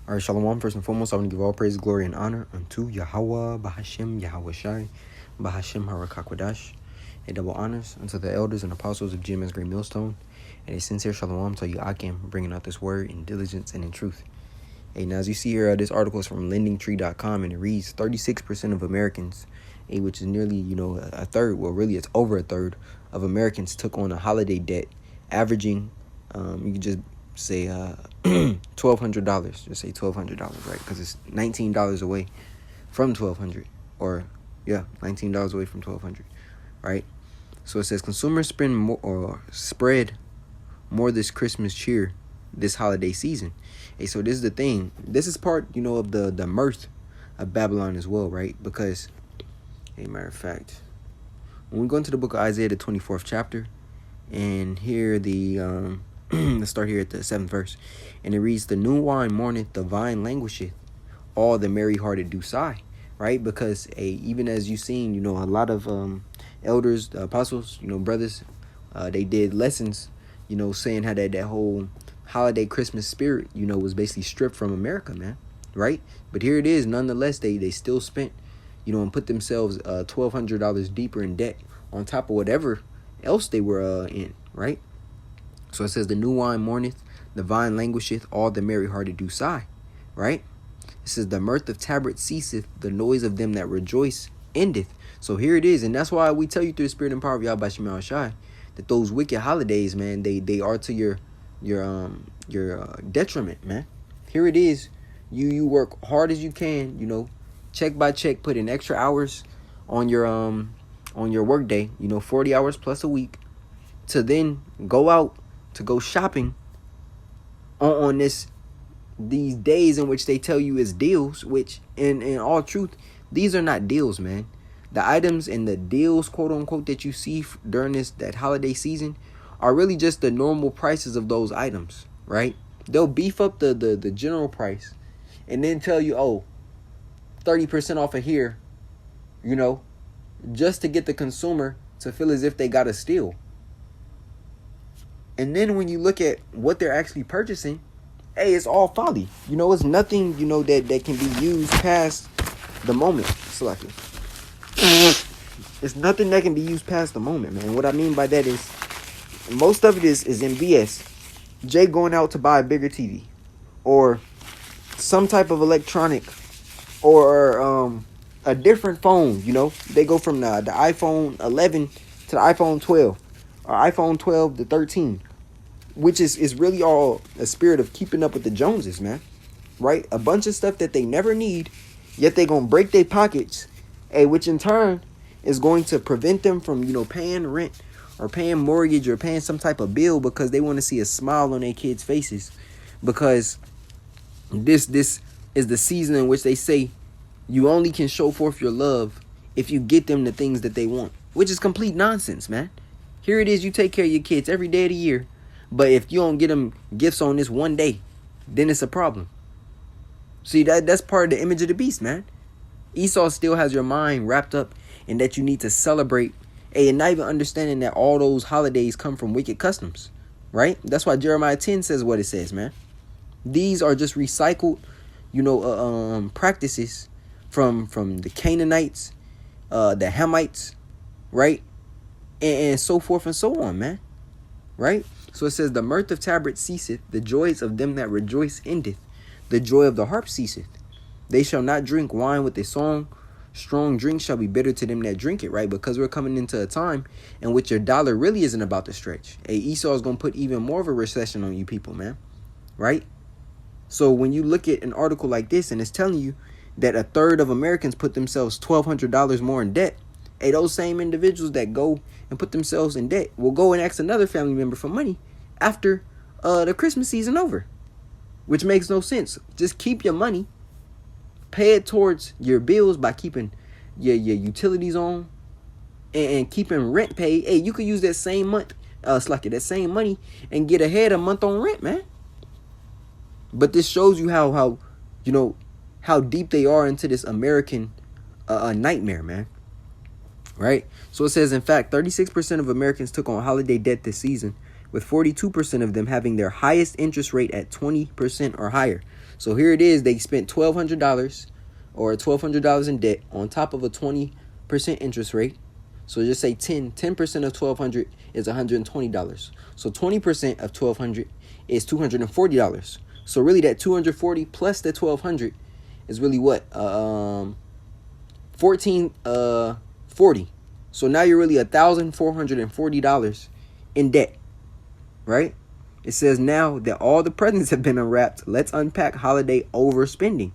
All right, Shalom. First and foremost, I want to give all praise, glory, and honor unto Yahweh, Bahashem, Yahweh Shai, Bahashem, Harakakwadash. A double honors unto the elders and apostles of GMS Great Millstone, and a sincere Shalom to you, Akim, bringing out this word in diligence and in truth. Hey, now as you see here, this article is from lendingtree.com, and it reads 36% of Americans, which is nearly, a third, well, really it's over a third of Americans took on a holiday debt, averaging, you can just say $1,200. Just say $1,200, right? Because it's $19 away from $1,200, or $19 away from $1,200, right? So it says consumers spend more or spread more this Christmas cheer this holiday season. Hey, so this is the thing. This is part, of the mirth of Babylon as well, right? Because, matter of fact, when we go into the book of Isaiah, the 24th chapter, and here the let's start here at the 7th verse, and it reads, "The new wine mourneth, the vine languisheth, all the merry-hearted do sigh," right? Because even as you've seen, a lot of elders, the apostles, brothers, they did lessons, saying how that whole holiday Christmas spirit, was basically stripped from America, man, right? But here it is, nonetheless, they still spent, and put themselves $1,200 deeper in debt on top of whatever else they were in, right? So it says, "The new wine mourneth, the vine languisheth, all the merry-hearted do sigh," right? It says, "The mirth of Tabret ceaseth, the noise of them that rejoice endeth." So here it is, and that's why we tell you through the spirit and power of Yahweh Shema Shai that those wicked holidays, man, they are to your detriment, man. Here it is, you work hard as you can, check by check, put in extra hours on your work day, 40 hours plus a week, to then go out to go shopping on these days in which they tell you is deals, which in all truth, these are not deals, man. The items and the deals, quote unquote, that you see during that holiday season are really just the normal prices of those items, right? They'll beef up the general price and then tell you, 30% off of here, just to get the consumer to feel as if they got a steal. And then when you look at what they're actually purchasing, it's all folly. It's nothing, that can be used past the moment. It's nothing that can be used past the moment, man. What I mean by that is, most of it is in BS. Jay going out to buy a bigger TV, or some type of electronic, or a different phone. They go from the iPhone 11 to the iPhone 12, or iPhone 12 to 13, which is really all a spirit of keeping up with the Joneses, man, right? A bunch of stuff that they never need, yet they gonna break their pockets, which in turn is going to prevent them from, paying rent or paying mortgage or paying some type of bill, because they want to see a smile on their kids' faces, because this is the season in which they say you only can show forth your love if you get them the things that they want, which is complete nonsense, man. Here it is, you take care of your kids every day of the year, but if you don't get them gifts on this one day, then it's a problem. See, that's part of the image of the beast, man. Esau still has your mind wrapped up in that you need to celebrate, and not even understanding that all those holidays come from wicked customs, right? That's why Jeremiah 10 says what it says, man. These are just recycled, practices from the Canaanites, the Hamites, right? And so forth and so on, man, right? So it says, "The mirth of Tabret ceaseth, the joys of them that rejoice endeth, the joy of the harp ceaseth. They shall not drink wine with a song, strong drink shall be bitter to them that drink it," right? Because we're coming into a time in which your dollar really isn't about to stretch. Esau is going to put even more of a recession on you people, man, right? So when you look at an article like this and it's telling you that a third of Americans put themselves $1,200 more in debt, those same individuals that go and put themselves in debt will go and ask another family member for money after the Christmas season over, which makes no sense. Just keep your money, pay it towards your bills by keeping your utilities on and keeping rent paid. You could use that same month, that same money, and get ahead a month on rent, man. But this shows you how deep they are into this American nightmare, man. Right? So it says, in fact, 36% of Americans took on holiday debt this season, with 42% of them having their highest interest rate at 20% or higher. So here it is. They spent $1,200 or $1,200 in debt on top of a 20% interest rate. So just say 10% of $1,200 is $120. So 20% of $1,200 is $240. So really that $240 plus the $1,200 is really what? $1,440. So now you're really $1,440 in debt, right? It says now that all the presents have been unwrapped, let's unpack holiday overspending.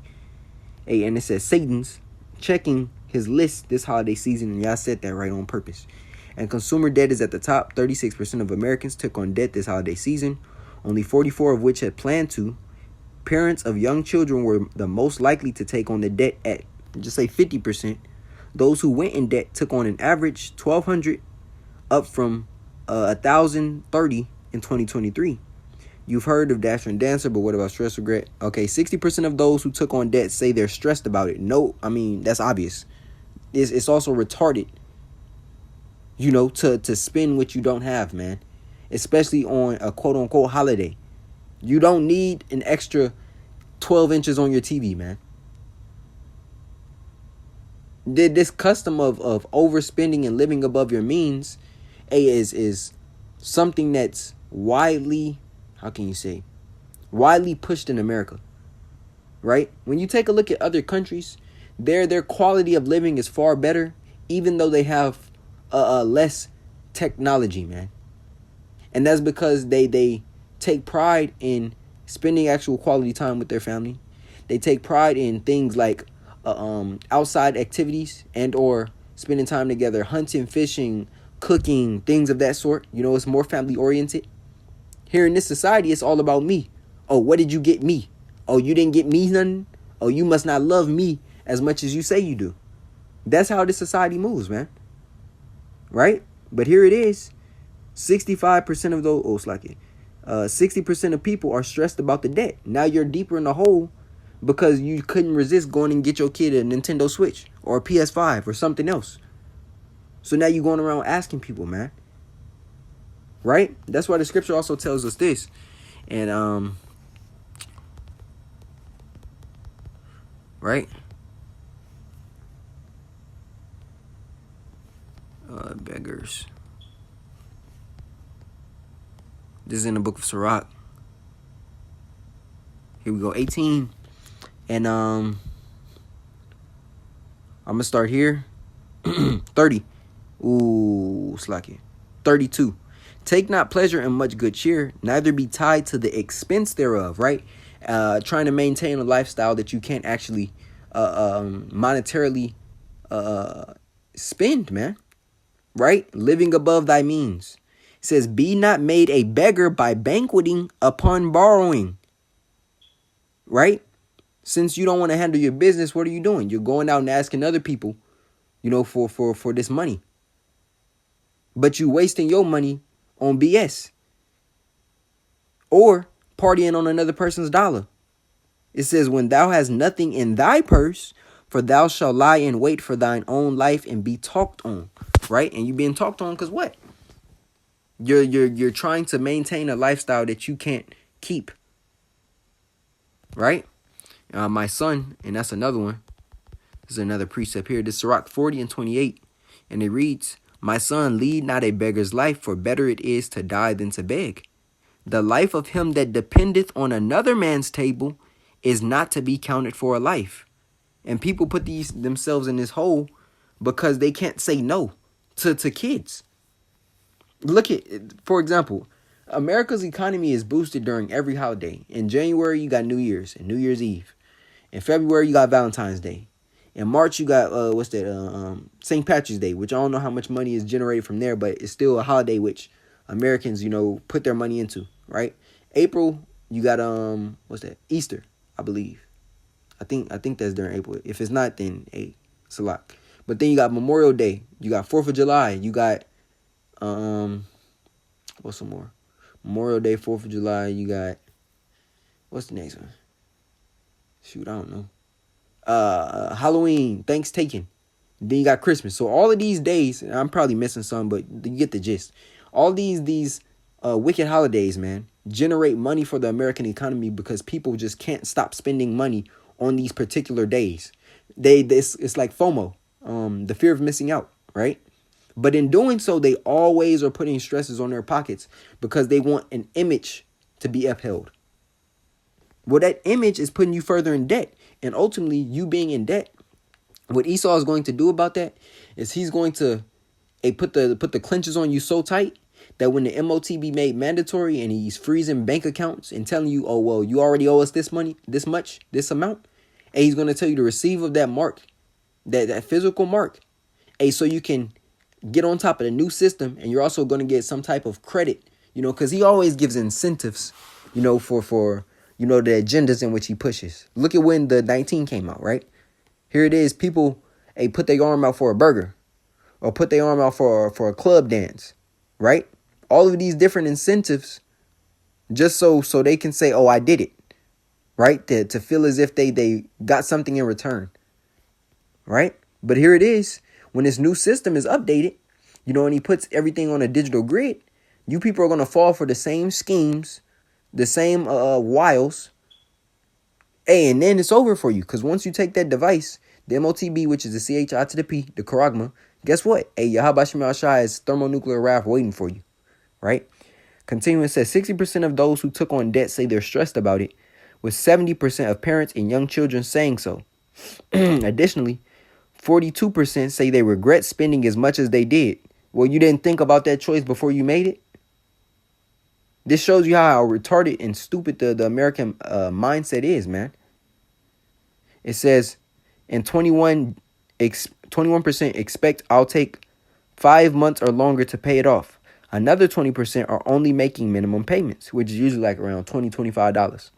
Hey, and it says Satan's checking his list this holiday season, and y'all said that right on purpose. And consumer debt is at the top. 36% of Americans took on debt this holiday season, only 44 of which had planned to. Parents of young children were the most likely to take on the debt at, just say 50%. Those who went in debt took on an average $1,200, up from $1,030 in 2023. You've heard of Dasher and Dancer, but what about stress regret? Okay, 60% of those who took on debt say they're stressed about it. No, I mean, that's obvious. It's also retarded, to spend what you don't have, man. Especially on a quote-unquote holiday. You don't need an extra 12 inches on your TV, man. This custom of overspending and living above your means is something that's widely pushed in America, right? When you take a look at other countries, their quality of living is far better, even though they have less technology, man. And that's because they take pride in spending actual quality time with their family. They take pride in things like outside activities and or spending time together, hunting, fishing, cooking, things of that sort. It's more family oriented. Here in this society, it's all about me. Oh, what did you get me? Oh, you didn't get me nothing? Oh, you must not love me as much as you say you do. That's how this society moves, man. Right? But here it is. 65% of those, 60% of people are stressed about the debt. Now you're deeper in the hole because you couldn't resist going and get your kid a Nintendo Switch or a PS5 or something else. So now you're going around asking people, man. Right? That's why the scripture also tells us this. And, right? Beggars. This is in the book of Sirach. Here we go, 18. And I'm gonna start here. 30. Ooh, slacky. 32. Take not pleasure in much good cheer, neither be tied to the expense thereof, right? Trying to maintain a lifestyle that you can't actually monetarily spend, man. Right? Living above thy means. It says, be not made a beggar by banqueting upon borrowing. Right? Since you don't want to handle your business, what are you doing? You're going out and asking other people, for this money. But you wasting your money on BS. Or partying on another person's dollar. It says, when thou hast nothing in thy purse, for thou shalt lie in wait for thine own life and be talked on. Right? And you being talked on because what? You're trying to maintain a lifestyle that you can't keep. Right? My son, and that's another one. This is another precept here. This is Sirach 40 and 28. And it reads, my son, lead not a beggar's life, for better it is to die than to beg. The life of him that dependeth on another man's table is not to be counted for a life. And people put themselves in this hole because they can't say no to kids. Look at, for example, America's economy is boosted during every holiday. In January, you got New Year's and New Year's Eve. In February, you got Valentine's Day. In March, you got, St. Patrick's Day, which I don't know how much money is generated from there, but it's still a holiday which Americans, put their money into, right? April, you got, Easter, I believe. I think that's during April. If it's not, then, hey, it's a lot. But then you got Memorial Day. You got 4th of July. You got, what's some more? Memorial Day, 4th of July. You got, what's the next one? Shoot, I don't know. Halloween, Thanksgiving. Then you got Christmas. So all of these days, I'm probably missing some, but you get the gist. All these wicked holidays, man, generate money for the American economy because people just can't stop spending money on these particular days. It's like FOMO, the fear of missing out, right? But in doing so, they always are putting stresses on their pockets because they want an image to be upheld. Well, that image is putting you further in debt. And ultimately, you being in debt, what Esau is going to do about that is he's going to put the clinches on you so tight that when the MOT be made mandatory and he's freezing bank accounts and telling you, oh, well, you already owe us this money, this much, this amount. And he's going to tell you to receive of that mark, that physical mark. So you can get on top of the new system, and you're also going to get some type of credit, because he always gives incentives, for the agendas in which he pushes. Look at when the 19 came out, right? Here it is. People, put their arm out for a burger or put their arm out for a club dance, right? All of these different incentives just so they can say, oh, I did it, right? To feel as if they got something in return, right? But here it is. When this new system is updated, and he puts everything on a digital grid, you people are going to fall for the same schemes, the same wiles. And then it's over for you. Because once you take that device, the MOTB, which is the CHI to the P, the charagma, guess what? Yahweh Shemel Shai is thermonuclear wrath waiting for you, right? Continuing, says 60% of those who took on debt say they're stressed about it, with 70% of parents and young children saying so. Additionally, 42% say they regret spending as much as they did. Well, you didn't think about that choice before you made it. This shows you how retarded and stupid the American mindset is, man. It says, and 21% expect I'll take 5 months or longer to pay it off. Another 20% are only making minimum payments, which is usually like around $20, $25.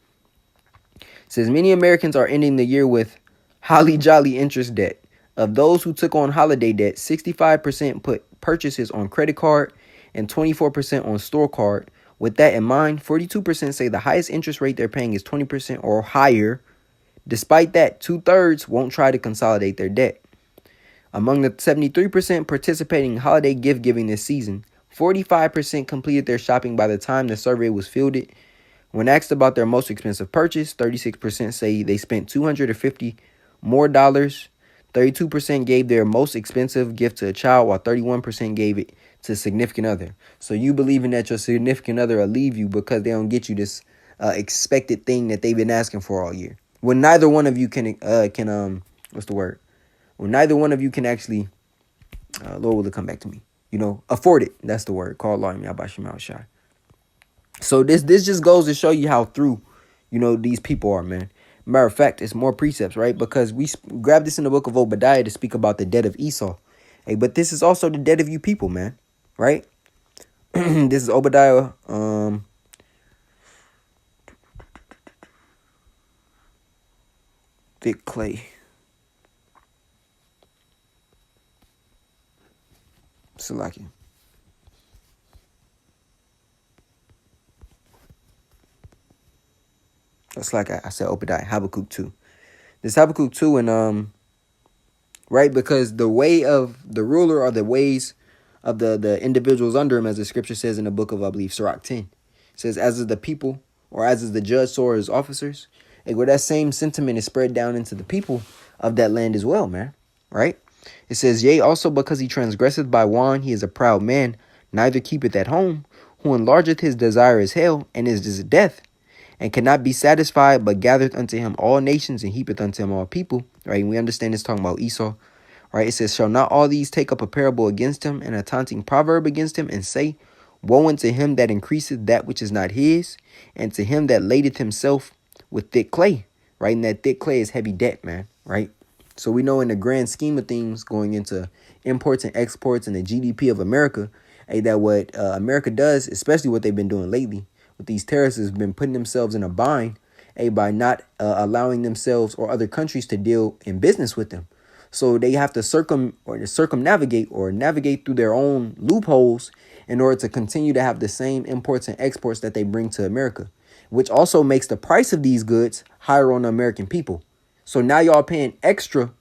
It says many Americans are ending the year with holly jolly interest debt. Of those who took on holiday debt, 65% put purchases on credit card and 24% on store card. With that in mind, 42% say the highest interest rate they're paying is 20% or higher. Despite that, 2/3 won't try to consolidate their debt. Among the 73% participating in holiday gift giving this season, 45% completed their shopping by the time the survey was fielded. When asked about their most expensive purchase, 36% say they spent $250 more dollars. 32% gave their most expensive gift to a child, while 31% gave it to a significant other. So you believing that your significant other will leave you because they don't get you this expected thing that they've been asking for all year. When neither one of you can what's the word? When neither one of you can actually, Lord, will it come back to me? Afford it. That's the word. Call Allah Yahweh Shemel Shai. So this just goes to show you how through, these people are, man. Matter of fact, it's more precepts, right? Because we grabbed this in the book of Obadiah to speak about the debt of Esau. But this is also the debt of you people, man, right? This is Obadiah. Thick clay. Salaki. That's like I said, Obadiah, Habakkuk 2. This Habakkuk 2 and right, because the way of the ruler are the ways of the individuals under him, as the scripture says in the book of, I believe, Sirach 10. It says, as is the people, or as is the judge, so are his officers. And where that same sentiment is spread down into the people of that land as well, man. Right? It says, yea, also because he transgresseth by wine, he is a proud man, neither keepeth at home, who enlargeth his desire is hell, and is death, and cannot be satisfied, but gathereth unto him all nations, and heapeth unto him all people. Right? And we understand this talking about Esau. Right? It says, shall not all these take up a parable against him, and a taunting proverb against him, and say, woe unto him that increaseth that which is not his, and to him that ladeth himself with thick clay. Right? And that thick clay is heavy debt, man. Right? So we know in the grand scheme of things, going into imports and exports and the GDP of America, that what America does, especially what they've been doing lately with these terrorists, has been putting themselves in a bind by not allowing themselves or other countries to deal in business with them. So they have to circumnavigate or navigate through their own loopholes in order to continue to have the same imports and exports that they bring to America, which also makes the price of these goods higher on the American people. So now y'all paying extra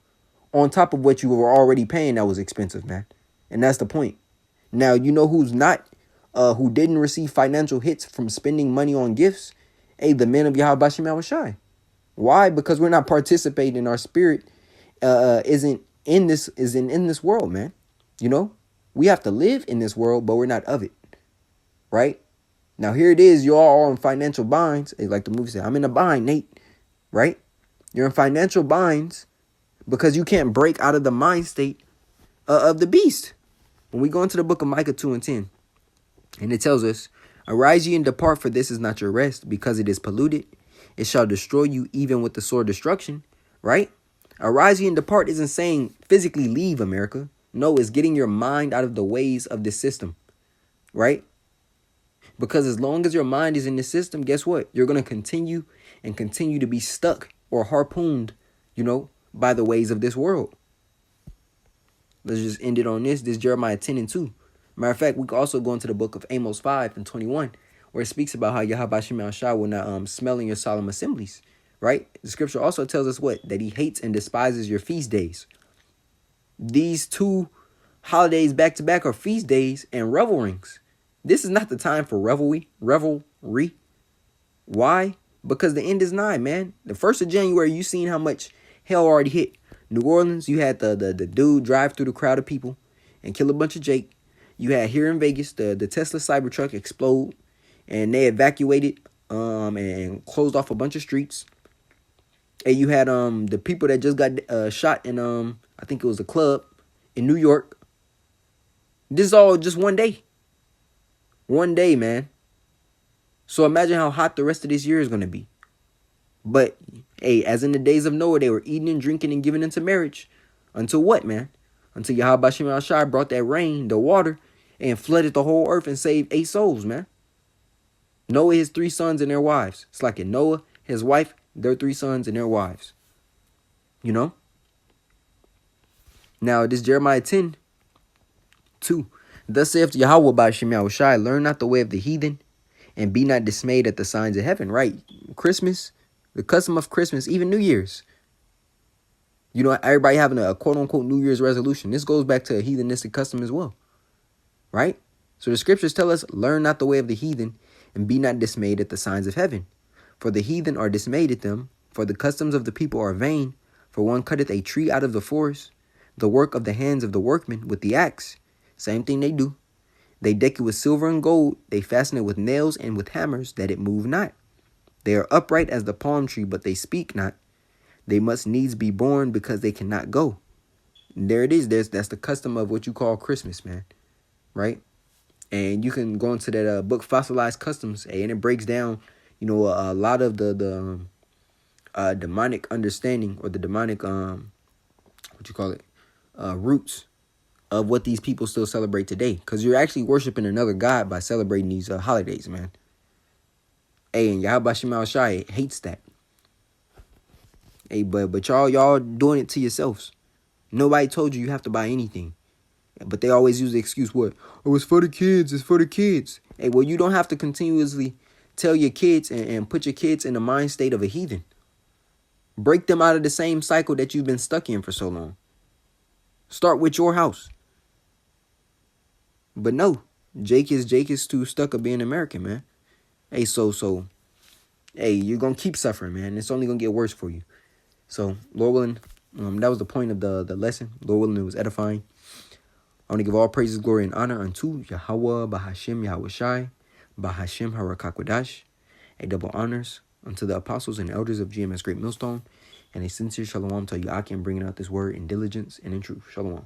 on top of what you were already paying that was expensive, man. And that's the point. Now, you know who's not who didn't receive financial hits from spending money on gifts, hey, the men of Yahweh Shem Yahushai. Why? Because we're not participating. Our spirit isn't in this world, man. You know, we have to live in this world, but we're not of it. Right? Now, here it is. You're all in financial binds. It's like the movie said, I'm in a bind, Nate. Right? You're in financial binds because you can't break out of the mind state of the beast. When we go into the book of Micah 2:10, and it tells us, arise ye and depart, for this is not your rest, because it is polluted. It shall destroy you even with the sword destruction. Right? Arise ye and depart isn't saying physically leave America. No, it's getting your mind out of the ways of this system. Right? Because as long as your mind is in the system, guess what? You're going to continue to be stuck or harpooned, by the ways of this world. Let's just end it on this. This Jeremiah 10:2. Matter of fact, we can also go into the book of Amos 5:21, where it speaks about how Yahweh Shem Yahushua will not smell in your solemn assemblies. Right? The scripture also tells us what? That he hates and despises your feast days. These two holidays back to back are feast days and revelrings. This is not the time for revelry. Why? Because the end is nigh, man. The 1st of January, you seen how much hell already hit. New Orleans, you had the dude drive through the crowd of people and kill a bunch of Jake. You had here in Vegas, the Tesla Cybertruck explode, and they evacuated and closed off a bunch of streets. And you had the people that just got shot in I think it was a club in New York. This is all just one day. One day, man. So imagine how hot the rest of this year is going to be. But, hey, as in the days of Noah, they were eating and drinking and giving into marriage. Until what, man? Until Yahweh Shem Yahushua brought that rain, the water, and flooded the whole earth and saved 8 souls, man. Noah, his 3 sons, and their wives. It's like Noah, his wife, their 3 sons, and their wives. You know? Now, this Jeremiah 10:2. Thus saith Yahweh by Shem Yahushua, learn not the way of the heathen, and be not dismayed at the signs of heaven. Right? Christmas, the custom of Christmas, even New Year's. Everybody having a quote-unquote New Year's resolution. This goes back to a heathenistic custom as well. Right? So the scriptures tell us, learn not the way of the heathen, and be not dismayed at the signs of heaven. For the heathen are dismayed at them, for the customs of the people are vain. For one cutteth a tree out of the forest, the work of the hands of the workmen with the axe. Same thing they do. They deck it with silver and gold. They fasten it with nails and with hammers, that it move not. They are upright as the palm tree, but they speak not. They must needs be born, because they cannot go. And there it is. That's the custom of what you call Christmas, man. Right? And you can go into that book, Fossilized Customs, and it breaks down, a lot of the demonic understanding, or the demonic, roots of what these people still celebrate today. Because you're actually worshiping another god by celebrating these holidays, man. Hey, and Yahweh Shem Yahushua hates that. Hey, but y'all doing it to yourselves. Nobody told you have to buy anything. But they always use the excuse, what? Oh, it's for the kids. It's for the kids. Hey, well, you don't have to continuously tell your kids and put your kids in the mind state of a heathen. Break them out of the same cycle that you've been stuck in for so long. Start with your house. But no, Jake is too stuck of being American, man. Hey, hey, you're going to keep suffering, man. It's only going to get worse for you. So, Lord willing, that was the point of the lesson. Lord willing, it was edifying. I want to give all praises, glory, and honor unto Yahweh, Bahashem, Yahushai, Bahashem, Harakakwadash. A double honors unto the apostles and elders of GMS Great Millstone. And a sincere shalom to Yakim, bringing out this word in diligence and in truth. Shalom.